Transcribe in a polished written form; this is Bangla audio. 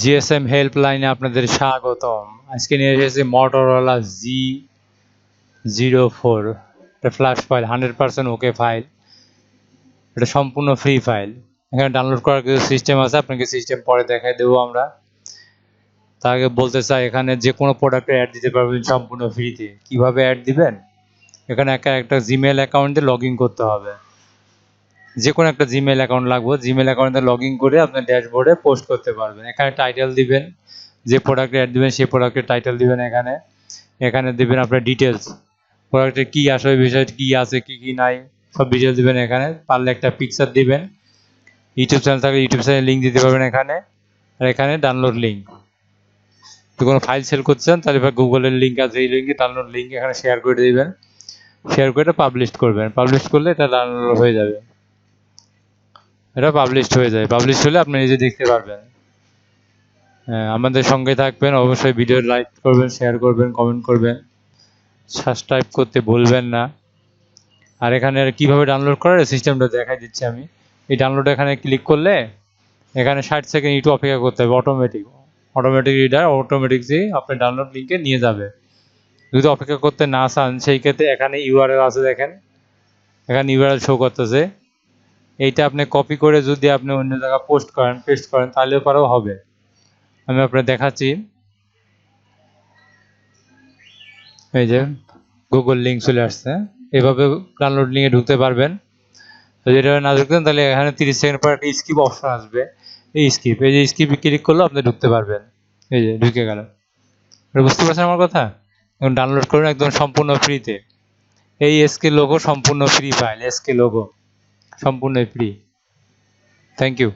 জিএসএম হেল্পলাইনে আপনাদের স্বাগতম। আজকে নিয়ে এসেছি Motorola G04। এটা ফ্ল্যাশ ফাইল, 100% ওকে ফাইল। এটা সম্পূর্ণ ফ্রি ফাইল। এখানে ডাউনলোড করার কিছু সিস্টেম আছে, আপনাকে সিস্টেম পরে দেখাই দেবো আমরা। তার আগে বলতে চাই, এখানে যে কোনো প্রোডাক্টে অ্যাড দিতে পারবেন সম্পূর্ণ ফ্রিতে। কিভাবে অ্যাড দিবেন? এখানে একটা জিমেল অ্যাকাউন্টে লগ ইন করতে হবে। যে কোনো একটা জিমেল অ্যাকাউন্ট লাগবে, জিমেল অ্যাকাউন্টে লগ ইন করে আপনার ড্যাশবোর্ডে পোস্ট করতে পারবেন। এখানে টাইটেল দিবেন, যে প্রোডাক্টে অ্যাড দিবেন সেই প্রোডাক্টের টাইটেল দিবেন। এখানে দিবেন আপনার ডিটেলস, প্রোডাক্টের কী আসলে বিষয়, কী আছে কী কী নাই, সব ডিটেলস দিবেন। এখানে পারলে একটা পিকচার দিবেন। ইউটিউব চ্যানেল থাকলে ইউটিউব চ্যানেল লিঙ্ক দিতে পারবেন এখানে। আর এখানে ডাউনলোড লিঙ্ক, তো কোনো ফাইল সেল করছেন তাহলে গুগলের লিঙ্ক আছে, এই লিঙ্কে ডাউনলোড লিঙ্ক এখানে শেয়ার করে দিবেন। শেয়ার করে এটা পাবলিশ করবেন। পাবলিশ করলে এটা ডাউনলোড হয়ে যাবে। এটা পাবলিশড হয়ে যায়। পাবলিশ হলে আপনি নিজে দেখতে পারবেন। আমাদের সঙ্গে থাকবেন, অবশ্যই ভিডিও লাইক করবেন, শেয়ার করবেন, কমেন্ট করবেন, সাবস্ক্রাইব করতে ভুলবেন না। আর এখানে কিভাবে ডাউনলোড করার সিস্টেমটা দেখাই দিচ্ছি আমি। এই ডাউনলোড এখানে ক্লিক করলে এখানে 60 সেকেন্ড একটু অপেক্ষা করতে হবে। অটোমেটিক রিডার অটোমেটিকলি আপনার ডাউনলোড লিঙ্কে নিয়ে যাবে। যদি অপেক্ষা করতে না চান সেই ক্ষেত্রে এখানে ইউআরএল আছে, দেখেন এখানে ইউআরএল শো করতেছে। এইটা আপনি কপি করে যদি আপনি অন্য জায়গায় পেস্ট করেন তাহলেও পরেও হবে। আমি আপনাকে দেখাচ্ছি। এই যে গুগল লিঙ্ক চলে আসছে, এভাবে ডাউনলোড লিঙ্কে ঢুকতে পারবেন। যদি এটা না ঢুকতেন তাহলে এখানে 30 সেকেন্ড পর একটা স্কিপ অপশন আসবে। এই যে স্কিপে ক্লিক করলে আপনি ঢুকতে পারবেন। এই যে ঢুকে গেল। বুঝতে পারছেন আমার কথা? এখন ডাউনলোড করুন একদম সম্পূর্ণ ফ্রিতে। এই এসকে লোগো সম্পূর্ণ ফ্রি ফাইল, এসকে লোগো সম্পূর্ণ ফ্রি। Thank you.